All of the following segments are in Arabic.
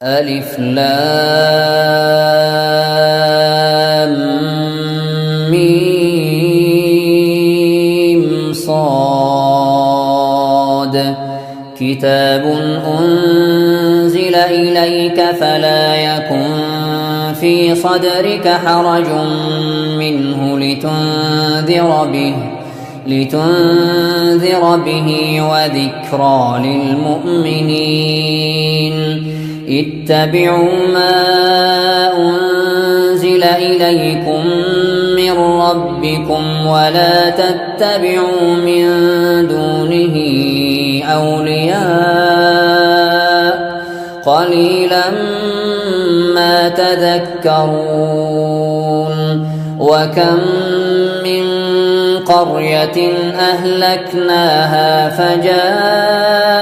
ألف لام ميم صاد كتاب أنزل إليك فلا يكن في صدرك حرج منه لتنذر به وذكرى للمؤمنين اتبعوا ما أنزل إليكم من ربكم ولا تتبعوا من دونه أولياء قليلا ما تذكرون وكم من قرية أهلكناها فجاءها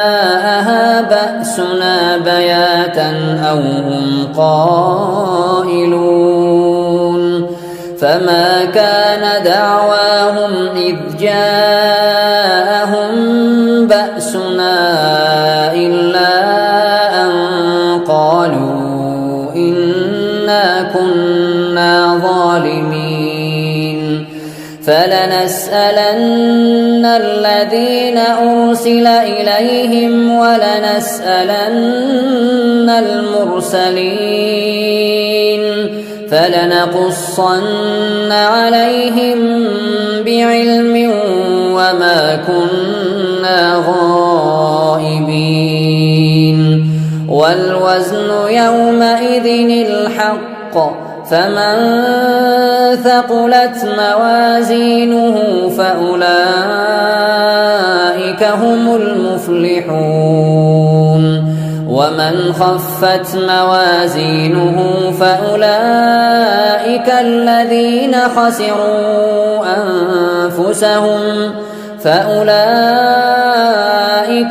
بأسنا بياتا أو هم قائلون فما كان دعواهم إذ جاءهم بأسنا إلا أن قالوا إنا كنا ظالمين فلنسألن الذين أرسل إليهم ولنسألن المرسلين فلنقصن عليهم بعلم وما كنا غائبين والوزن يومئذ الحق فمن ثقلت موازينه فأولئك هم المفلحون ومن خفت موازينه فأولئك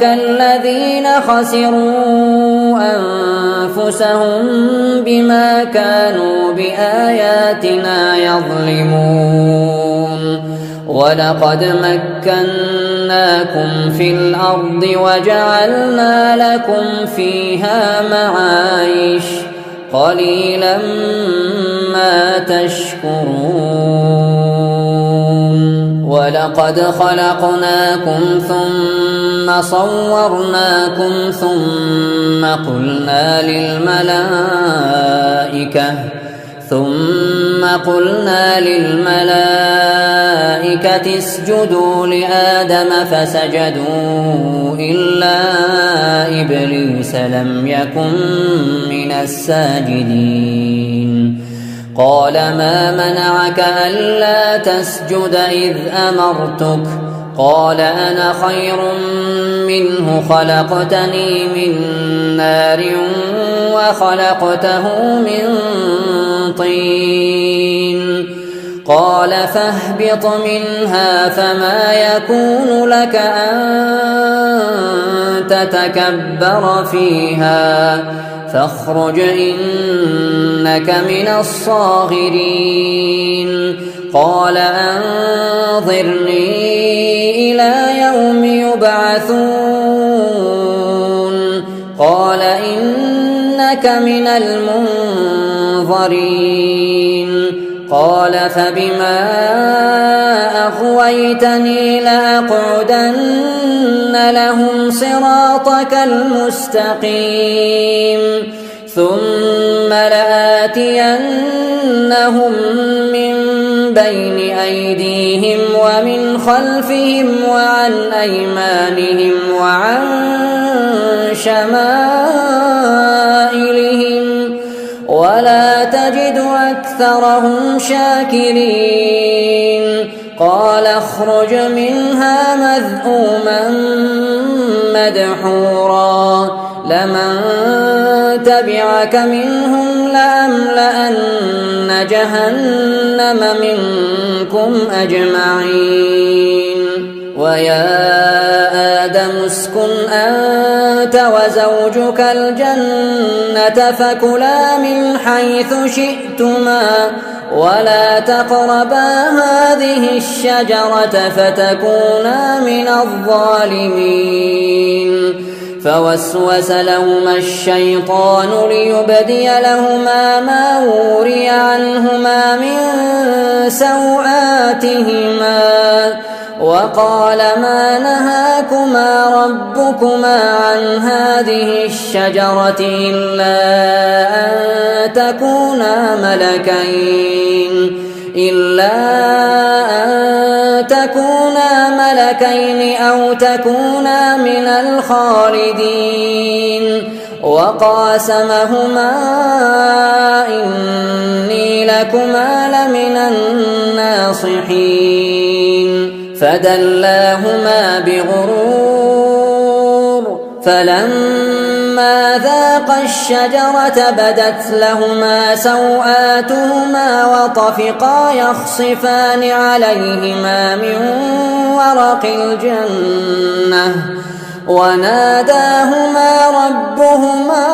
الذين خسروا أنفسهم بما كانوا بآياتنا يظلمون ولقد مكناكم في الأرض وجعلنا لكم فيها معايش قليلا ما تشكرون ولقد خلقناكم ثم صورناكم ثم قلنا للملائكة اسجدوا لآدم فسجدوا إلا إبليس لم يكن من الساجدين قال ما منعك ألا تسجد إذ أمرتك قال أنا خير منه خلقتني من نار وخلقته من طين قال فاهبط منها فما يكون لك أن تتكبر فيها فاخرج إنك من الصاغرين قال أنظرني إلى يوم يبعثون قال إنك من المنظرين قال فبما أغويتني لأقعدن لهم صراطك المستقيم ثم لآتينهم من بين أيديهم ومن خلفهم وعن أيمانهم وعن شمائلهم ولا تجد أكثرهم شاكرين قال اخرج منها مذءوما مدحورا لمن تبعك منهم لأملأن جهنم منكم أجمعين ويا آدم اسكن أنت وزوجك الجنة فكلا من حيث شئتما ولا تقربا هذه الشجرة فتكونا من الظالمين فوسوس لهما الشيطان ليبدي لهما ما وري عنهما من سوآتهما وقال ما نهاكما ربكما عن هذه الشجرة إلا أن تكونا ملكين أو تكونا من الخالدين وقاسمهما إني لكما لمن الناصحين فدلاهما بغرور فلما ذاقا الشجرة بدت لهما سوآتهما وطفقا يخصفان عليهما من ورق الجنة وناداهما ربهما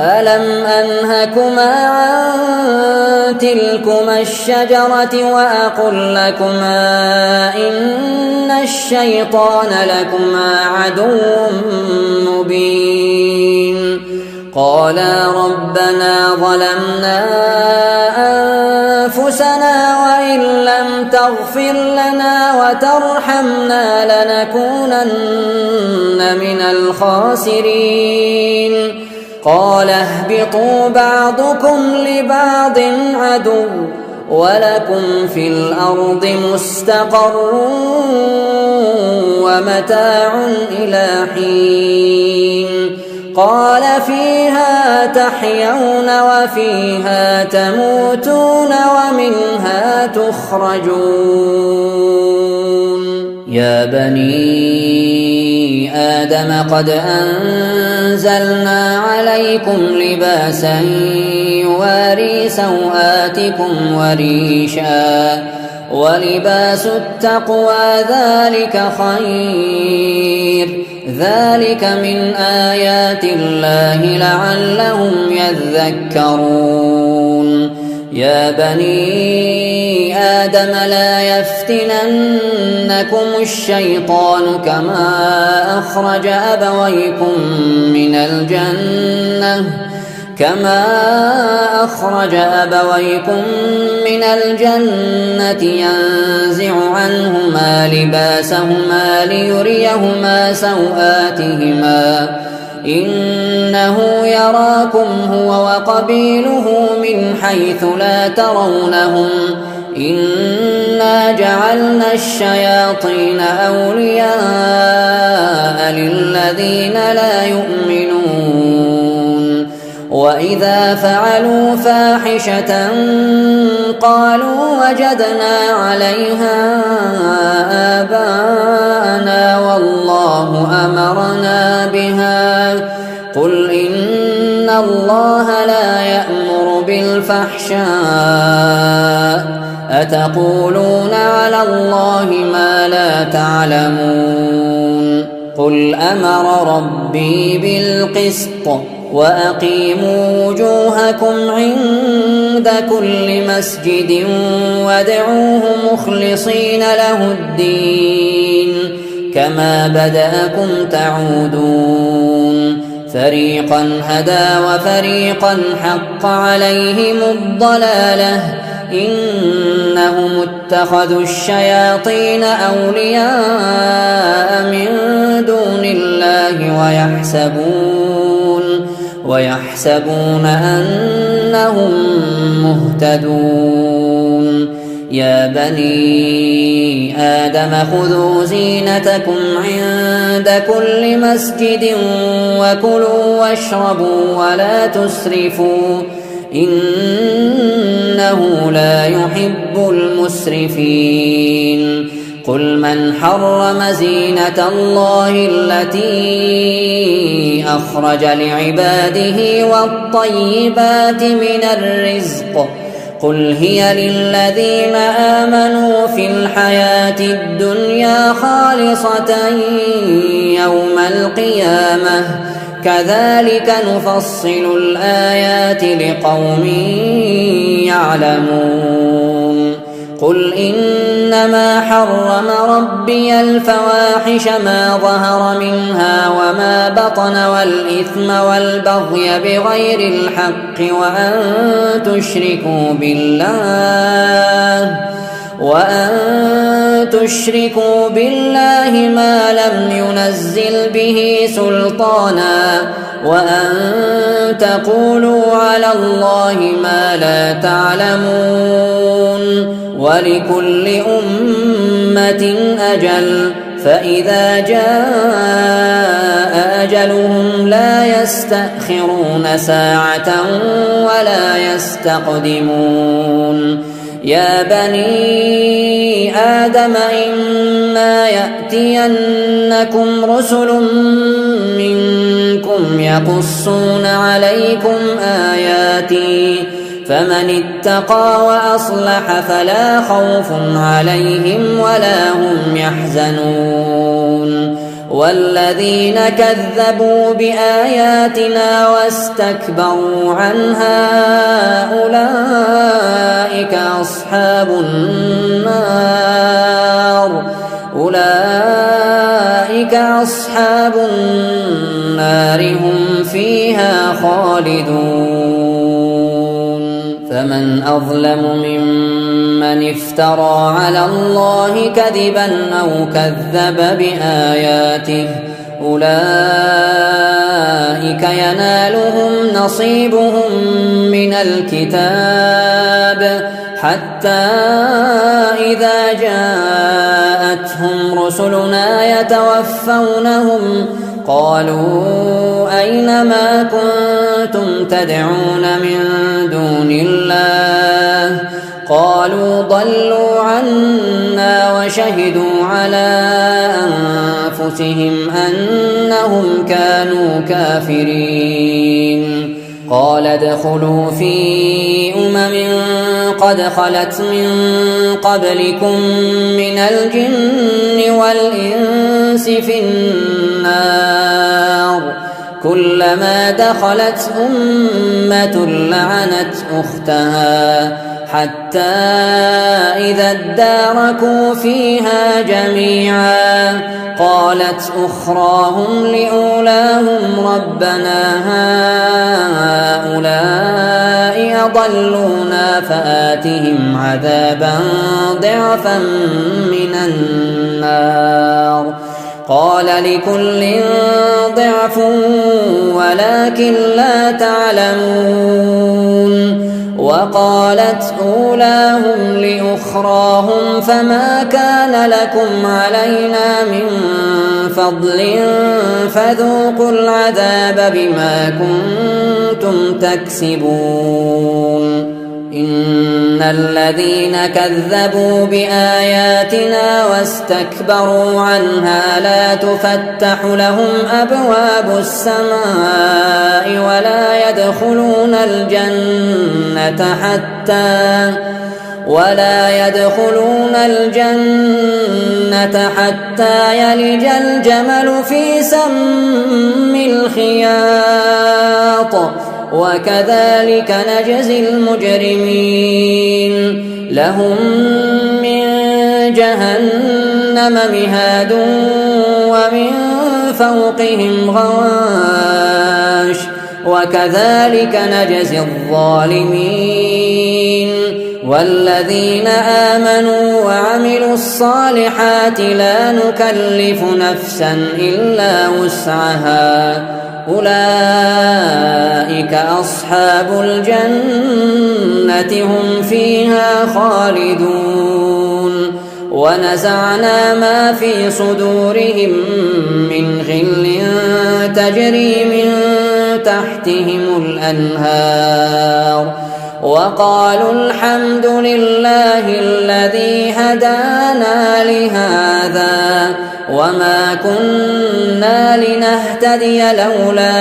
ألم أنهكما عن تلكما الشجرة وأقل لكما إن الشيطان لكما عدو مبين قالا ربنا ظلمنا أنفسنا وإن لم تغفر لنا وترحمنا لنكونن من الخاسرين قال اهبطوا بعضكم لبعض عدو ولكم في الأرض مستقر ومتاع إلى حين قال فيها تحيون وفيها تموتون ومنها تخرجون يا بني آدم قد أنزلنا عليكم لباسا يواري سوآتكم وريشا ولباس التقوى ذلك خير ذلك من آيات الله لعلهم يذكرون يا بني آدم لا يفتننكم الشيطان كما أخرج أبويكم من الجنة ينزع عنهما لباسهما ليريهما سوآتهما إنه يراكم هو وقبيله من حيث لا ترونهم إنا جعلنا الشياطين أولياء للذين لا يؤمنون وإذا فعلوا فاحشة قالوا وجدنا عليها آباءنا والله أمرنا بها قل إن الله لا يأمر بالفحشاء أتقولون على الله ما لا تعلمون قل أمر ربي بالقسط وأقيموا وجوهكم عند كل مسجد وادعوه مخلصين له الدين كما بدأكم تعودون فريقا هدى وفريقا حق عليهم الضلالة إنهم اتخذوا الشياطين أولياء من دون الله ويحسبون أنهم مهتدون يا بني آدم خذوا زينتكم عند كل مسجد وكلوا واشربوا ولا تسرفوا إنه لا يحب المسرفين قل من حرم زينة الله التي أخرج لعباده والطيبات من الرزق قل هي للذين آمنوا في الحياة الدنيا خالصة يوم القيامة كذلك نفصل الآيات لقوم يعلمون قل إنما حرم ربي الفواحش ما ظهر منها وما بطن والإثم والبغي بغير الحق وأن تشركوا بالله ما لم ينزل به سلطانا وأن تقولوا على الله ما لا تعلمون ولكل أمة أجل فإذا جاء أجلهم لا يستأخرون ساعة ولا يستقدمون يا بني آدم إما يأتينكم رسل منكم يقصون عليكم آياتي فمن اتقى وأصلح فلا خوف عليهم ولا هم يحزنون والذين كذبوا بآياتنا واستكبروا عنها أولئك أصحاب النار هم فيها خالدون فمن أظلم ممن افترى على الله كذبا أو كذب بآياته أولئك ينالهم نصيبهم من الكتاب حتى إذا جاءتهم رسلنا يتوفونهم قالوا أين ما كنتم تدعون من دون الله قالوا ضلوا عنا وشهدوا على أنفسهم أنهم كانوا كافرين قال ادخلوا في قد خلت من قبلكم من الجن والإنس في النار كلما دخلت أمة لعنت أختها حتى إذا اداركوا فيها جميعا قالت أخراهم لأولاهم ربنا هؤلاء أضلونا فآتهم عذابا ضعفا من النار قال لكل ضعف ولكن لا تعلمون وقالت أولاهم لأخراهم فما كان لكم علينا من فضل فذوقوا العذاب بما كنتم تكسبون إن الذين كذبوا بآياتنا واستكبروا عنها لا تفتح لهم أبواب السماء ولا يدخلون الجنة حتى يلج الجمل في سم الخياط وكذلك نجزي المجرمين لهم من جهنم مهاد ومن فوقهم غواش وكذلك نجزي الظالمين والذين آمنوا وعملوا الصالحات لا نكلف نفسا إلا وسعها أولئك أصحاب الجنة هم فيها خالدون ونزعنا ما في صدورهم من غل تجري من تحتهم الأنهار وقالوا الحمد لله الذي هدانا لهذا وما كنا لنهتدي لولا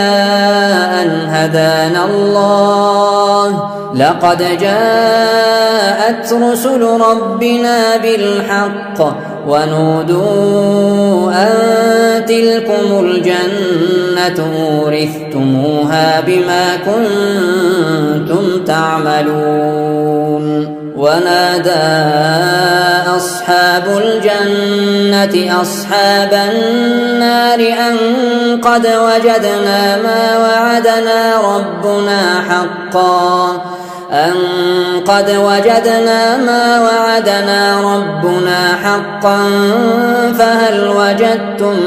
أن هدانا الله لقد جاءت رسل ربنا بالحق ونودوا أن تلكم الجنة أورثتموها بما كنتم تعملون ونادى أصحاب الجنة أصحاب النار أن قد وجدنا ما وعدنا ربنا حقا فهل وجدتم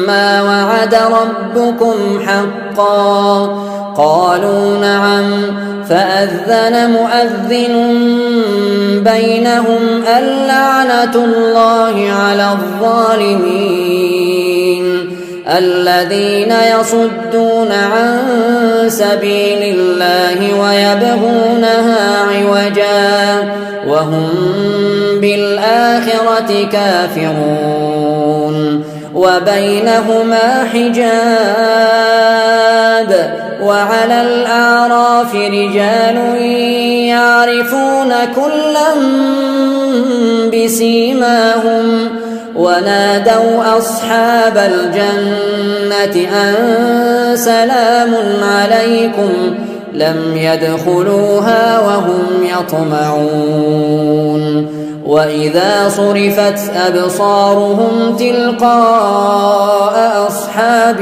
ما وعد ربكم حقا؟ قالوا نعم. فأذن مؤذن بينهم اللعنة الله على الظالمين الذين يصدون عن سبيل الله ويبغونها عوجا وهم بالآخرة كافرون وبينهما حجاب وعلى الأعراف رجال يعرفون كلا بسيماهم ونادوا أصحاب الجنة أن سلام عليكم لم يدخلوها وهم يطمعون وإذا صرفت أبصارهم تلقاء أصحاب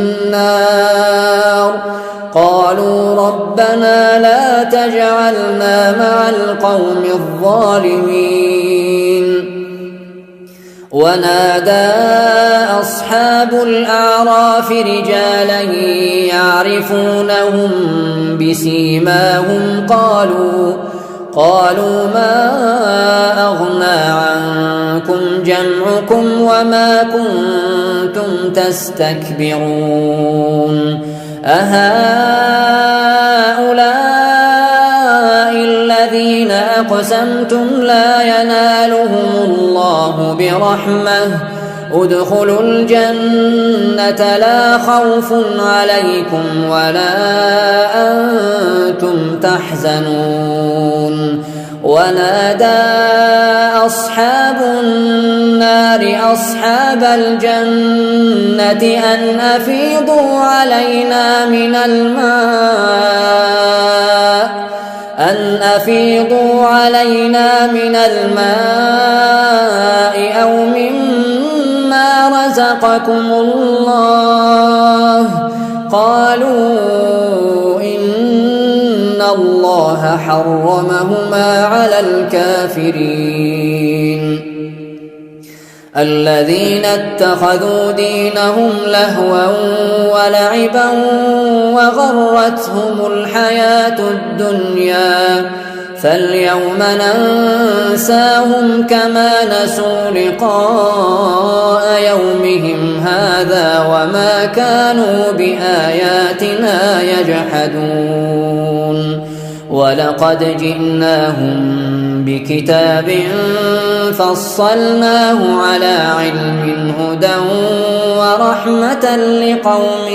النار قالوا ربنا لا تجعلنا مع القوم الظالمين. ونادى أصحاب الأعراف رجالا يعرفونهم بسيماهم قالوا ما أغنى عنكم جمعكم وما كنتم تستكبرون أهؤلاء الذين أقسمتم لا ينالهم الله برحمة ادخلوا الجنة لا خوف عليكم ولا أنتم تحزنون. ونادى أصحاب النار أصحاب الجنة أن أفيضوا علينا من الماء أو مما رزقكم الله قالوا إن الله حرمهما على الكافرين. الذين اتخذوا دينهم لهوا ولعبا وغرتهم الحياة الدنيا فاليوم ننساهم كما نسوا لقاء يومهم هذا وما كانوا بآياتنا يجحدون. ولقد جئناهم بكتاب فصلناه على علم هدى ورحمة لقوم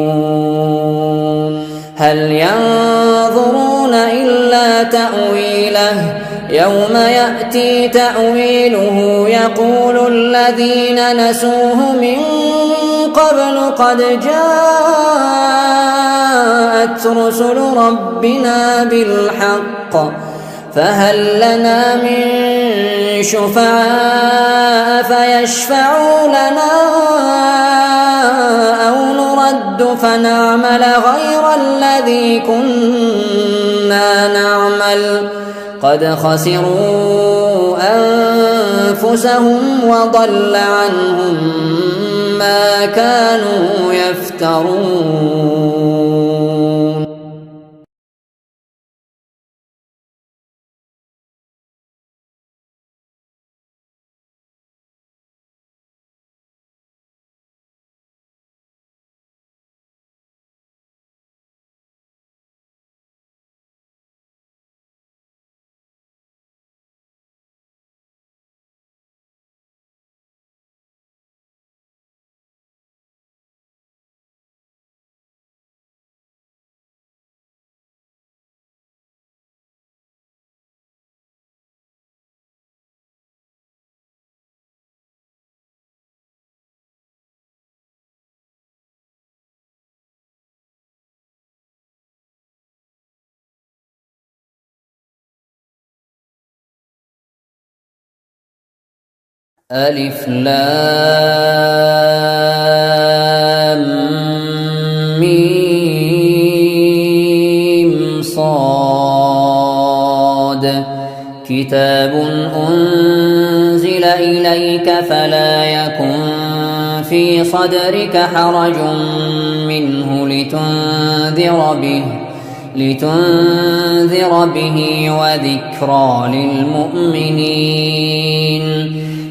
يؤمنون. هل ينظرون إلا تأويله يوم يأتي تأويله يقول الذين نسوه من قبل قد جاءت رسل ربنا بالحق فهل لنا من شفعاء فيشفعوا لنا أو نرد فنعمل غير الذي كنا نعمل قد خسروا أنفسهم وضل عنهم ما كانوا يفترون. ألف لام ميم صاد كتاب أنزل إليك فلا يكن في صدرك حرج منه لتنذر به وذكرى للمؤمنين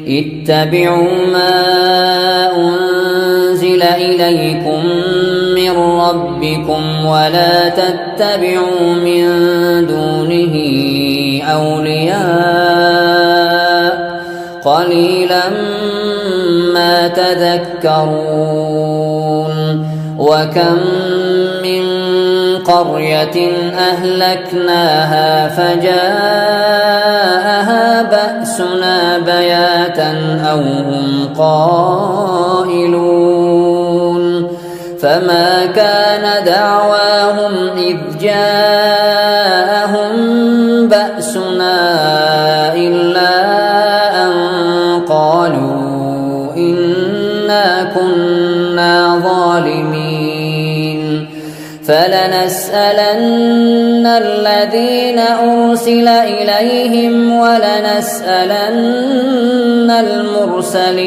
اتبعوا ما أنزل إليكم من ربكم ولا تتبعوا من دونه أولياء قليلا ما تذكرون وكم من قرية أهلكناها فجاءها بأسنا بياتا أو هم قائلون فما كان دعواهم إذ جاءهم بأسنا إلا أن قالوا إنا كنا ظالمين فلنسألن الذين أرسل إليهم ولنسألن المرسلين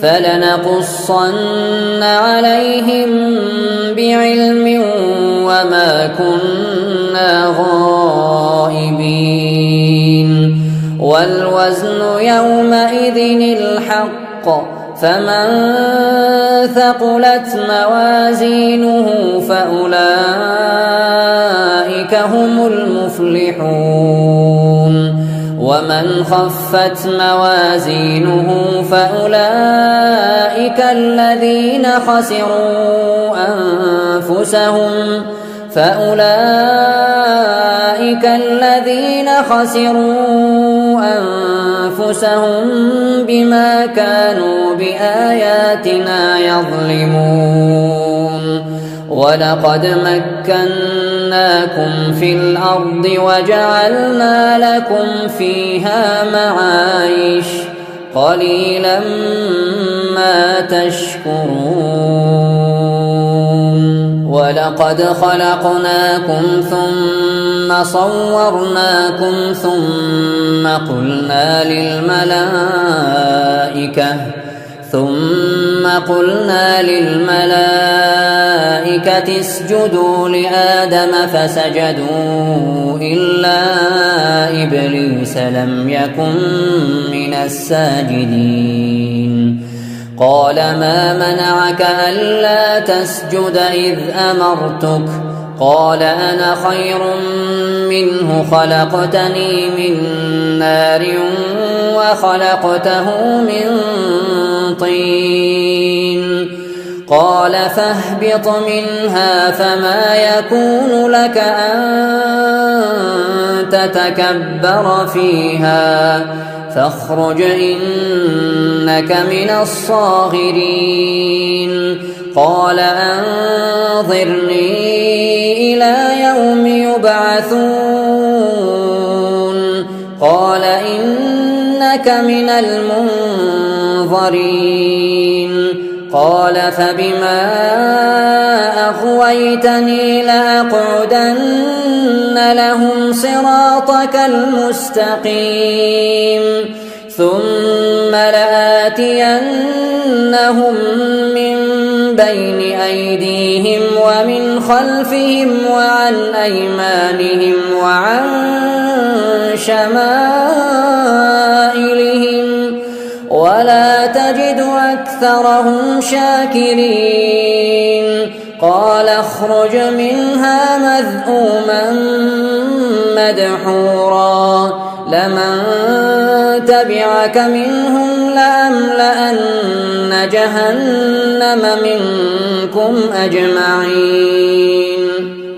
فلنقصن عليهم بعلم وما كنا غائبين والوزن يومئذ الحق فمن ثقلت موازينه فأولئك هم المفلحون ومن خفت موازينه فأولئك الذين خسروا أنفسهم بما كانوا بآياتنا يظلمون ولقد مكناكم في الأرض وجعلنا لكم فيها معايش قليلا ما تشكرون ولقد خلقناكم ثم صورناكم ثم قلنا للملائكة اسجدوا لآدم فسجدوا إلا إبليس لم يكن من الساجدين قال ما منعك ألا تسجد إذ أمرتك قال أنا خير منه خلقتني من نار وخلقته من طين قال فاهبط منها فما يكون لك أن تتكبر فيها فاخرج إنك من الصاغرين قال أنظرني إلى يوم يبعثون قال إنك من المنظرين قال فبما أغويتني لأقعدن لهم صراطك المستقيم ثم لآتينهم من بين أيديهم ومن خلفهم وعن أيمانهم وعن شمائلهم ولا تجد أكثرهم شاكرين قال اخرج منها مذءوما مدحورا لمن تبعك منهم لأملأن جهنم منكم أجمعين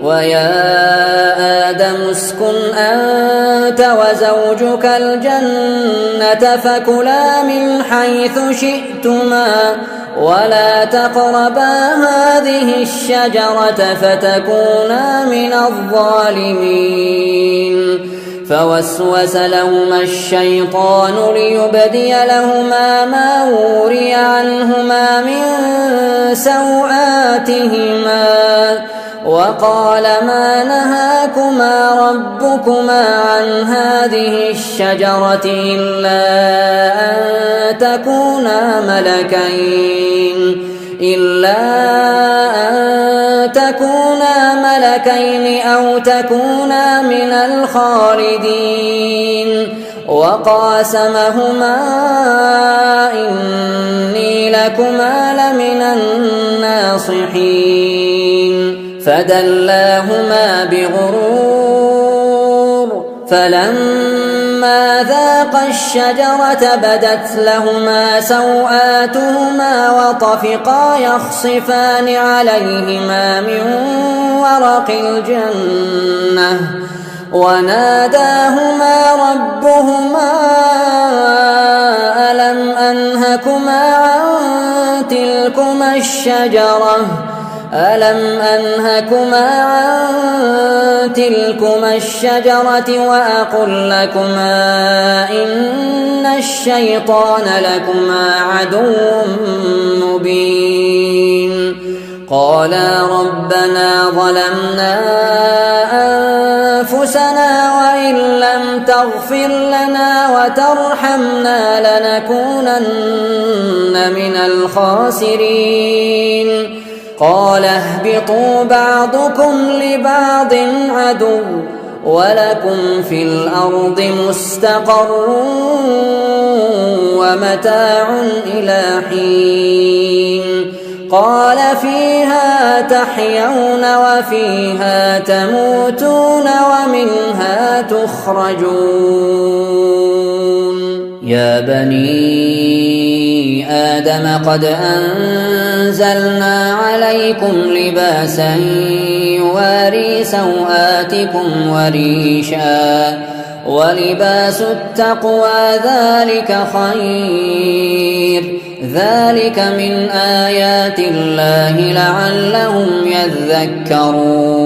ويا آدم اسكن أنت وزوجك الجنة فكلا من حيث شئتما ولا تقربا هذه الشجرة فتكونا من الظالمين فوسوس لهما الشيطان ليبدي لهما ما وري عنهما من سوآتهما وقال ما نهاكما ربكما عن هذه الشجرة إلا أن تكونا ملكين أو تكونا من الخالدين وقاسمهما إني لكما لمن الناصحين فدلاهما بغرور فلما ذاقا الشجرة بدت لهما سوآتهما وطفقا يخصفان عليهما من ورق الجنة وناداهما ربهما ألم أنهكما عن تلكما الشجرة وأقل لكما إن الشيطان لكما عدو مبين قالا ربنا ظلمنا أنفسنا وإن لم تغفر لنا وترحمنا لنكونن من الخاسرين قال اهبطوا بعضكم لبعض عدو ولكم في الأرض مستقر ومتاع إلى حين قال فيها تحيون وفيها تموتون ومنها تخرجون يا بني آدم قد أنزلنا عليكم لباسا يواري سوآتكم وريشا ولباس التقوى ذلك خير ذلك من آيات الله لعلهم يذكرون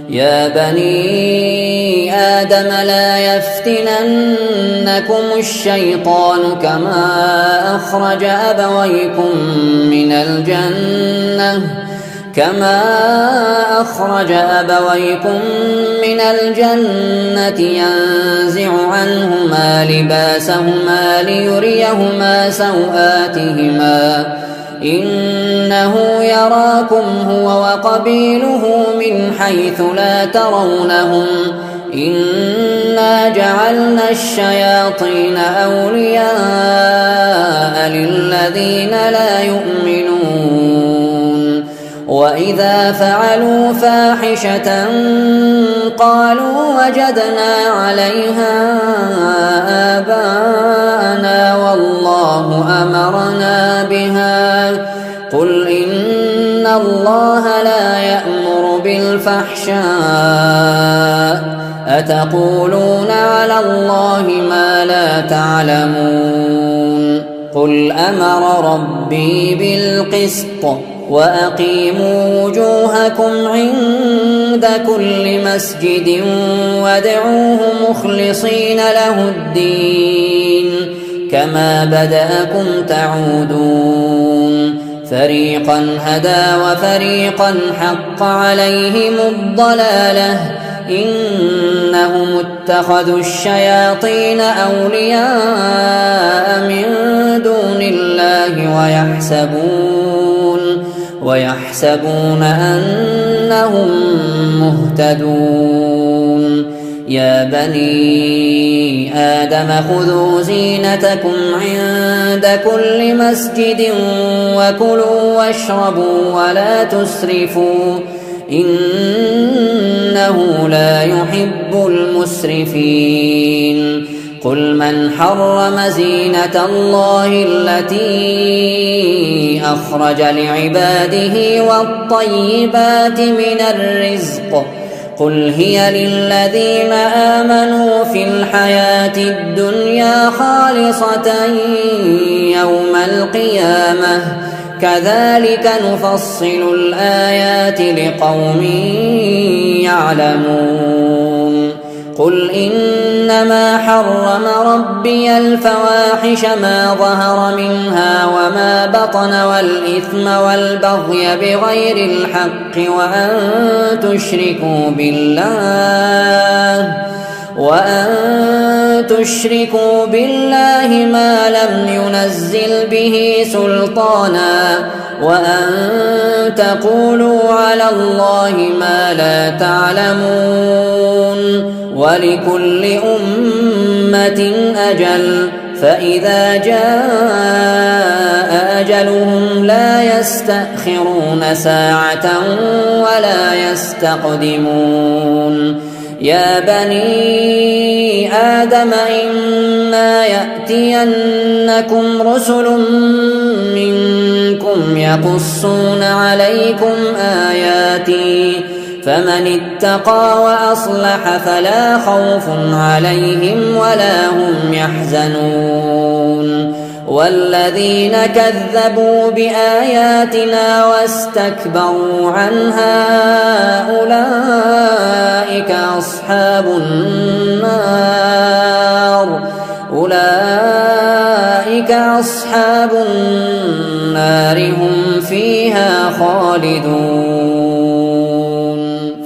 يا بني آدم لا يفتننكم الشيطان كما أخرج أبويكم من الجنة ينزع عنهما لباسهما ليريهما سوآتهما إنه يراكم هو وقبيله من حيث لا ترونهم إنا جعلنا الشياطين أولياء للذين لا يؤمنون وإذا فعلوا فاحشة قالوا وجدنا عليها آباءنا والله أمرنا بها قل إن الله لا يأمر بالفحشاء أتقولون على الله ما لا تعلمون قل أمر ربي بالقسط وأقيموا وجوهكم عند كل مسجد وادعوه مخلصين له الدين كما بدأكم تعودون فريقا هدى وفريقا حق عليهم الضلالة إنهم اتخذوا الشياطين أولياء من دون الله ويحسبون أنهم مهتدون يا بني آدم خذوا زينتكم عند كل مسجد وكلوا واشربوا ولا تسرفوا إنه لا يحب المسرفين قل من حرم زينة الله التي أخرج لعباده والطيبات من الرزق قل هي للذين آمنوا في الحياة الدنيا خالصة يوم القيامة كذلك نفصل الآيات لقوم يعلمون قل إنما حرم ربي الفواحش ما ظهر منها وما بطن والإثم والبغي بغير الحق وأن تشركوا بالله ما لم ينزل به سلطانا وأن تقولوا على الله ما لا تعلمون ولكل أمة أجل فإذا جاء أجلهم لا يستأخرون ساعة ولا يستقدمون يا بني آدم إما يأتينكم رسل منكم يقصون عليكم آياتي فمن اتقى وأصلح فلا خوف عليهم ولا هم يحزنون والذين كذبوا بآياتنا واستكبروا عنها أولئك أصحاب النار هم فيها خالدون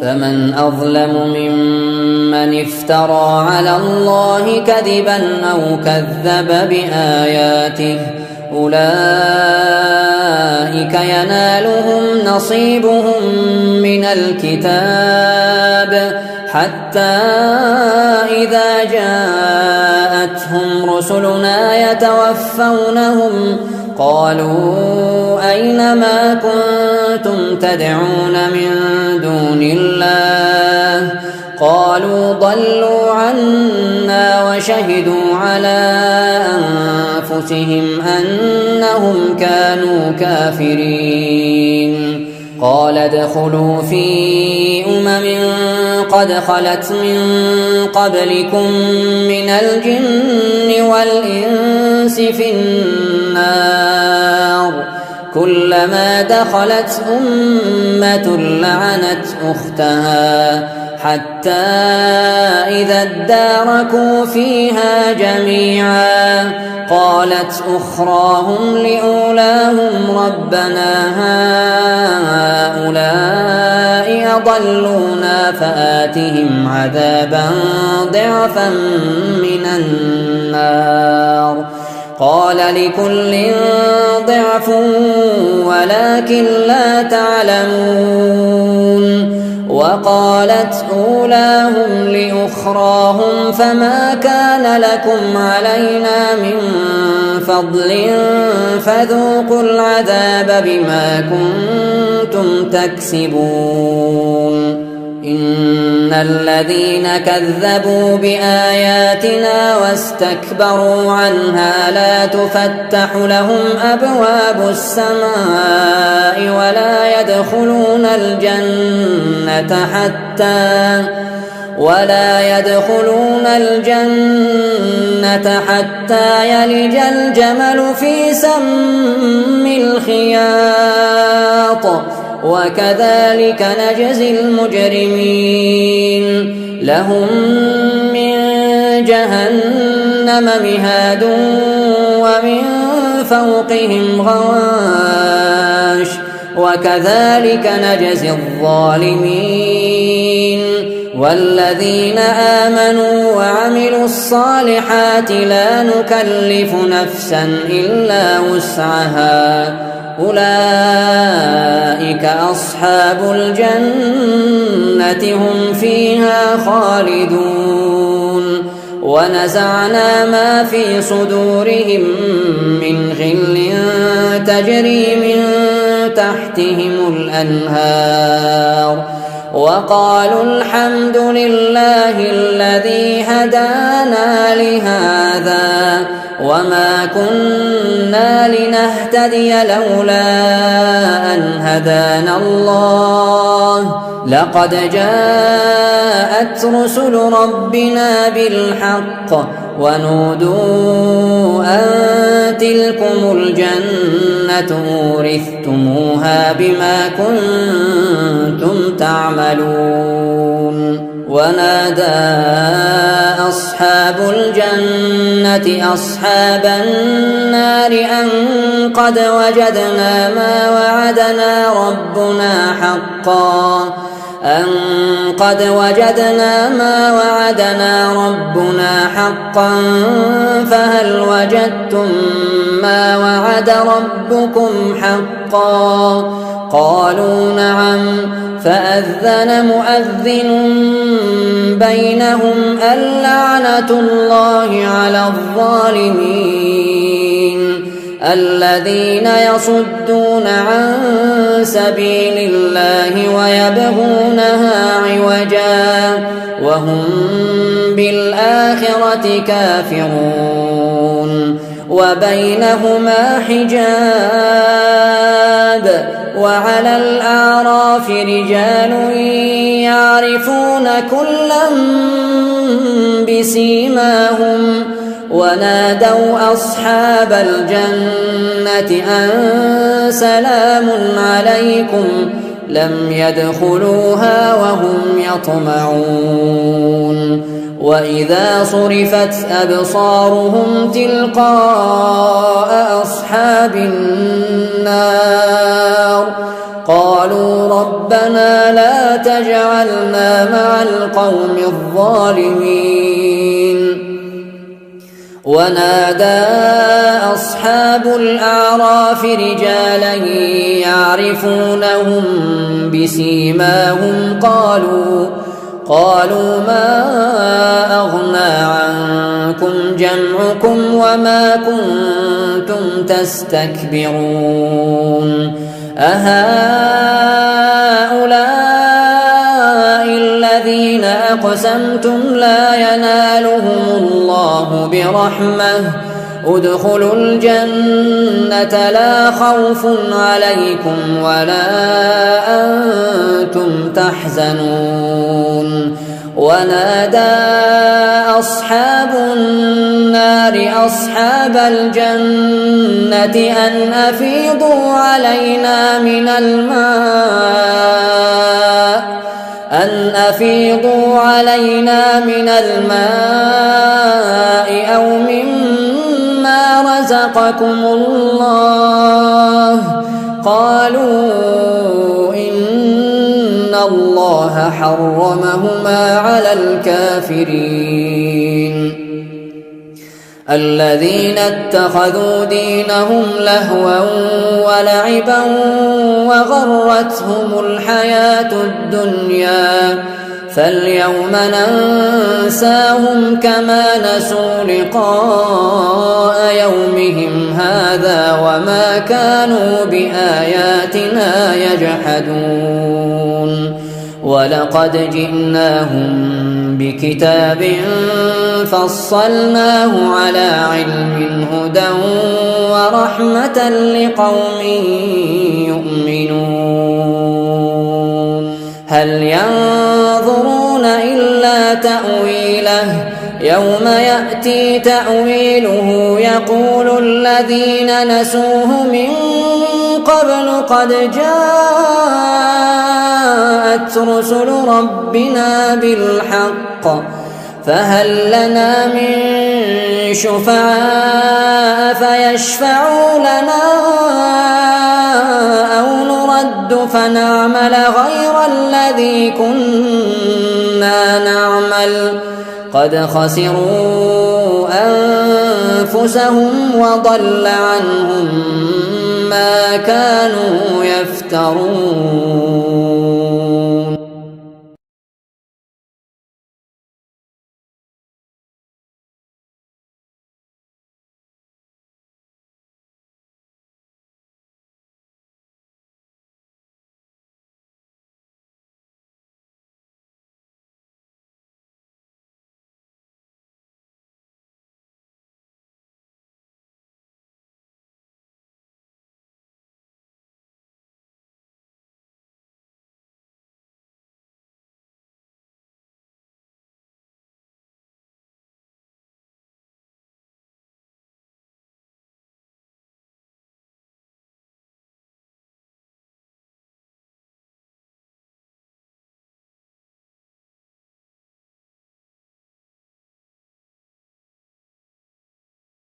فمن أظلم ممن افترى على الله كذبا أو كذب بآياته أولئك ينالهم نصيبهم من الكتاب حتى إذا جاءتهم رسلنا يتوفونهم قالوا أين ما كنتم تدعون من دون الله قالوا ضلوا عنا وشهدوا على أنفسهم أنهم كانوا كافرين قال ادخلوا في قد خلت من قبلكم من الجن والإنس في النار كلما دخلت أمة لعنت أختها حتى إذا اداركوا فيها جميعا قالت أخراهم لأولاهم ربنا هؤلاء أضلونا فآتهم عذابا ضعفا من النار قال لكل ضعف ولكن لا تعلمون وقالت أولاهم لأخراهم فما كان لكم علينا من فضل فذوقوا العذاب بما كنتم تكسبون إن الذين كذبوا بآياتنا واستكبروا عنها لا تفتح لهم أبواب السماء ولا يدخلون الجنة حتى يلج الجمل في سم الخياط وكذلك نجزي المجرمين لهم من جهنم مهاد ومن فوقهم غواش وكذلك نجزي الظالمين والذين آمنوا وعملوا الصالحات لا نكلف نفسا إلا وسعها أولئك أصحاب الجنة هم فيها خالدون ونزعنا ما في صدورهم من غل تجري من تحتهم الأنهار وقالوا الحمد لله الذي هدانا لهذا وما كنا لنهتدي لولا أن هدانا الله لقد جاءت رسل ربنا بالحق ونودوا أن تلكم الجنة أورثتموها بما كنتم تعملون ونادى أصحاب الجنة أصحاب النار أن قد وجدنا ما وعدنا ربنا حقا فهل وجدتم ما وعد ربكم حقا؟ قالوا نعم. فأذن مؤذن بينهم اللعنة الله على الظالمين الذين يصدون عن سبيل الله ويبغونها عوجا وهم بالآخرة كافرون وبينهما حجاب وعلى الأعراف رجال يعرفون كلا بسيماهم ونادوا أصحاب الجنة أن سلام عليكم لم يدخلوها وهم يطمعون وإذا صرفت أبصارهم تلقاء أصحاب النار قالوا ربنا لا تجعلنا مع القوم الظالمين. ونادى أصحاب الأعراف رجالا يعرفونهم بسيماهم قالوا ما أغنى عنكم جمعكم وما كنتم تستكبرون أهؤلاء الذين أقسمتم لا ينالهم الله برحمة ادخلوا الجنة لا خوف عليكم ولا أنتم تحزنون. ونادى أصحاب النار أصحاب الجنة أن أفيضوا علينا من الماء أو مما رزقكم الله قالوا إن الله حرمهما على الكافرين. الذين اتخذوا دينهم لهوا ولعبا وغرتهم الحياة الدنيا فاليوم ننساهم كما نسوا لقاء يومهم هذا وما كانوا بآياتنا يجحدون. ولقد جئناهم بكتاب فصلناه على علم هدى ورحمة لقوم يؤمنون. هل ينظرون إلا تأويله يوم يأتي تأويله يقول الذين نسوه من قبل قد جاءت رسل ربنا بالحق فهل لنا من شفعاء فيشفعوا لنا أو نرد فنعمل غير الذي كنا نعمل قد خسروا أنفسهم وضل عنهم ما كانوا يفترون.